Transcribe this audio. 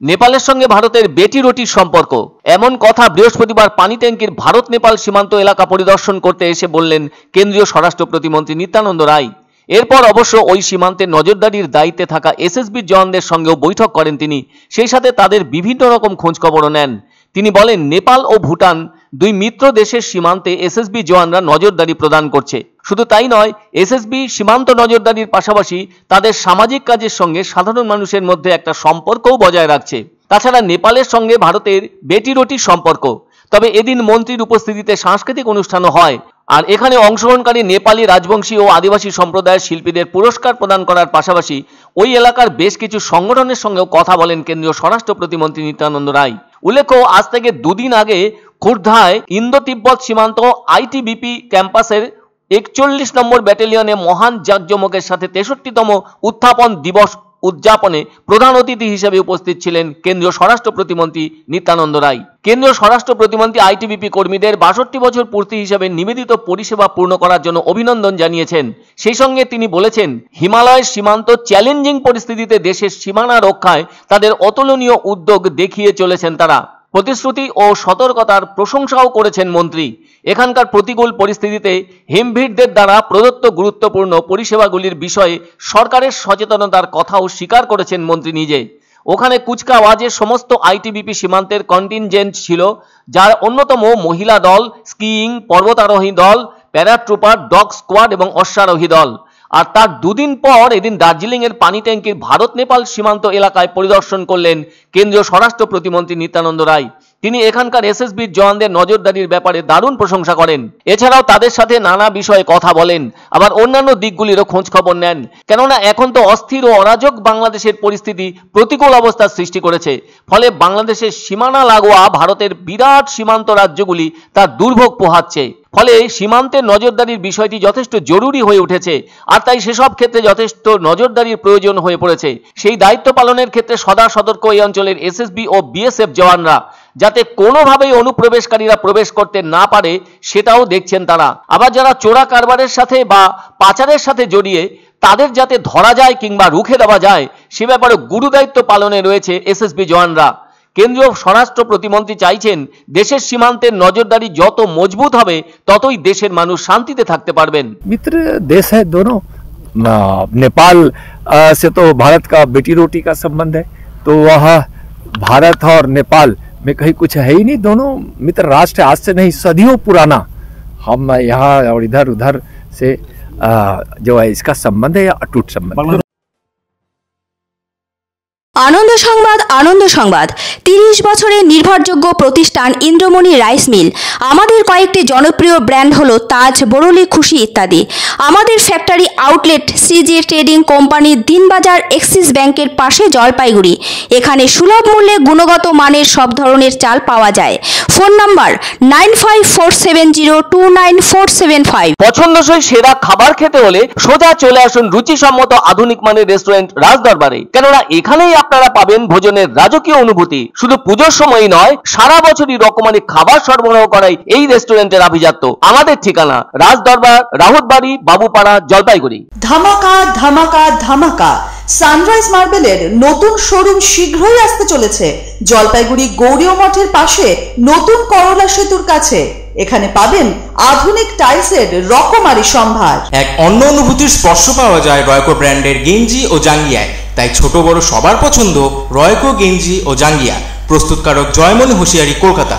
নেপালের সঙ্গে ভারতের বেটি রুটির সম্পর্ক, এমন কথা বৃহস্পতিবার পানি ট্যাঙ্কির ভারত নেপাল সীমান্ত এলাকা পরিদর্শন করতে এসে বললেন কেন্দ্রীয় স্বরাষ্ট্র প্রতিমন্ত্রী নিত্যানন্দ রায়। এরপর অবশ্য ওই সীমান্তে নজরদারির দায়িত্বে থাকা এসএসবি জওয়ানদের সঙ্গেও বৈঠক করেন তিনি, সেই সাথে তাদের বিভিন্ন রকম খোঁজখবরও নেন। তিনি বলেন, নেপাল ও ভুটান দুই মিত্র দেশের সীমান্তে এসএসবি জওয়ানরা নজরদারি প্রদান করছে। শুধু তাই নয়, এসএসবি সীমান্ত নজরদারির পাশাপাশি তাদের সামাজিক কাজের সঙ্গে সাধারণ মানুষের মধ্যে একটা সম্পর্কও বজায় রাখছে। তাছাড়া নেপালের সঙ্গে ভারতের বেটি রুটির সম্পর্ক। তবে এদিন মন্ত্রীর উপস্থিতিতে সাংস্কৃতিক অনুষ্ঠানও হয়, আর এখানে অংশগ্রহণকারী নেপালি রাজবংশী ও আদিবাসী সম্প্রদায়ের শিল্পীদের পুরস্কার প্রদান করার পাশাপাশি ওই এলাকার বেশ কিছু সংগঠনের সঙ্গেও কথা বলেন কেন্দ্রীয় স্বরাষ্ট্র প্রতিমন্ত্রী নিত্যানন্দ রায়। উল্লেখ্য, আজ থেকে দুদিন আগে খুর্ধায় ইন্দো তিব্বত সীমান্ত আইটিবিপি ক্যাম্পাসের 41 নম্বর ব্যাটালিয়নে মহান জাঁকজমকের সাথে 63তম উত্থাপন দিবস উদযাপনে প্রধান অতিথি হিসেবে উপস্থিত ছিলেন কেন্দ্রীয় স্বরাষ্ট্র প্রতিমন্ত্রী নিত্যানন্দ রায়। কেন্দ্রীয় স্বরাষ্ট্র প্রতিমন্ত্রী আইটিবিপি কর্মীদের 62 বছর পূর্তি হিসেবে নিবেদিত পরিষেবা পূর্ণ করার জন্য অভিনন্দন জানিয়েছেন। সেই সঙ্গে তিনি বলেছেন, হিমালয়ের সীমান্ত চ্যালেঞ্জিং পরিস্থিতিতে দেশের সীমানা রক্ষায় তাদের অতুলনীয় উদ্যোগ দেখিয়ে চলেছেন তারা। প্রতিশ্রুতি ও সতর্কতার প্রশংসাও করেছেন মন্ত্রী। এখানকার প্রতিকূল পরিস্থিতিতে হিমভীরদের দ্বারা প্রদত্ত গুরুত্বপূর্ণ পরিষেবাগুলির বিষয়ে সরকারের সচেতনতার কথাও স্বীকার করেছেন মন্ত্রী নিজে। ওখানে কুচকাওয়াজের সমস্ত আইটিবিপি সীমান্তের কন্টিনজেন্ট ছিল, যার অন্যতম মহিলা দল, স্কিইং, পর্বতারোহী দল, প্যারাট্রুপার, ডগ স্কোয়াড এবং অশ্বারোহী দল। আর তার দুদিন পর এদিন দার্জিলিংয়ের পানি ট্যাঙ্কির ভারত নেপাল সীমান্ত এলাকায় পরিদর্শন করলেন কেন্দ্রীয় স্বরাষ্ট্র প্রতিমন্ত্রী নিত্যানন্দ রায়। তিনি এখানকার এসএসবির জওয়ানদের নজরদারির ব্যাপারে দারুণ প্রশংসা করেন। এছাড়াও তাদের সাথে নানা বিষয়ে কথা বলেন, আবার অন্যান্য দিকগুলিরও খোঁজ খবর নেন। কেননা এখন তো অস্থির ও অরাজক বাংলাদেশের পরিস্থিতি প্রতিকূল অবস্থার সৃষ্টি করেছে। ফলে বাংলাদেশের সীমানা লাগোয়া ভারতের বিরাট সীমান্ত রাজ্যগুলি তার দুর্ভোগ পোহাচ্ছে। ফলে সীমান্তের নজরদারির বিষয়টি যথেষ্ট জরুরি হয়ে উঠেছে, আর তাই সেসব ক্ষেত্রে যথেষ্ট নজরদারির প্রয়োজন হয়ে পড়েছে। সেই দায়িত্ব পালনের ক্ষেত্রে সদা সতর্ক এই অঞ্চলের এসএসবি ও বিএসএফ জওয়ানরা, যাতে কোনোভাবেই অনুপ্রবেশকারীরা প্রবেশ করতে না পারে সেটাও দেখছেন তারা। আবার যারা চোরা কারবারের সাথে বা পাচারের সাথে জড়িয়ে তাদের যাতে ধরা যায় কিংবা রুখে দেওয়া যায় সে ব্যাপারে গুরুদায়িত্ব পালনে রয়েছে এসএসবি জওয়ানরা। কেন্দ্রীয় স্বরাষ্ট্র প্রতিমন্ত্রী চাইছেন, দেশের সীমান্তের নজরদারি যত মজবুত হবে ততই দেশের মানুষ শান্তিতে থাকতে পারবেন। मित्र देश है दोनों। नेपाल से तो भारत का बेटी रोटी का संबंध है, तो वह भारत और नेपाल में कहीं कुछ है ही नहीं। दोनों मित्र राष्ट्र, आज से नहीं सदियों पुराना हम यहाँ और इधर उधर से जो है इसका संबंध है, अटूट संबंध। আনন্দ সংবাদ, আনন্দ সংবাদ। 30 বছরের নির্ভরযোগ্য প্রতিষ্ঠান ইন্দ্রমণি রাইস মিল। আমাদের কয়েকটি জনপ্রিয় ব্র্যান্ড হলো তাজ, বরলি, খুশি ইত্যাদি। আমাদের factory outlet CG trading company, Dinbazar, axis ব্যাংকের পাশে, জলপাইগুড়ি। এখানে সুলভ মূল্যে গুণগত মানের সব ধরনের চাল পাওয়া যায়। Phone number 9547029475। পছন্দসই সেরা খাবার খেতে হলে সোজা চলে আসুন রুচিসম্মত আধুনিক মানের রেস্টুরেন্ট রাজদরবারে। কেননা এখানেই আপনারা পাবেন ভোজনের রাজকীয় অনুভূতি। শুধু পুজোর সময়ই নয়, সারা বছরই রকমারি খাবার সরবরাহ করাই এই রেস্টুরেন্টের আভিজাত্য। আমাদের ঠিকানা রাজদরবার, রাহুতবাড়ি, বাবুপাড়া, জলপাইগুড়ি। ধামাকা ধামাকা ধামাকা! সানরাইজ মার্বেলের নতুন শোরুম শীঘ্রই আসতে চলেছে জলপাইগুড়ি গৌরীয় মঠের পাশে নতুন করলা সেতুর কাছে। এখানে পাবেন আধুনিক টাইলসের রকমারি সম্ভার। এক অন্য অনুভূতির স্পর্শ পাওয়া যায় রয়কো ব্র্যান্ডের গেঞ্জি ও জাঙ্গিয়ায়। তাই ছোট বড় সবার পছন্দ রয়কো গেঞ্জি ও জাঙ্গিয়া। প্রস্তুতকারক জয়মনি হোশিয়ারি, কলকাতা।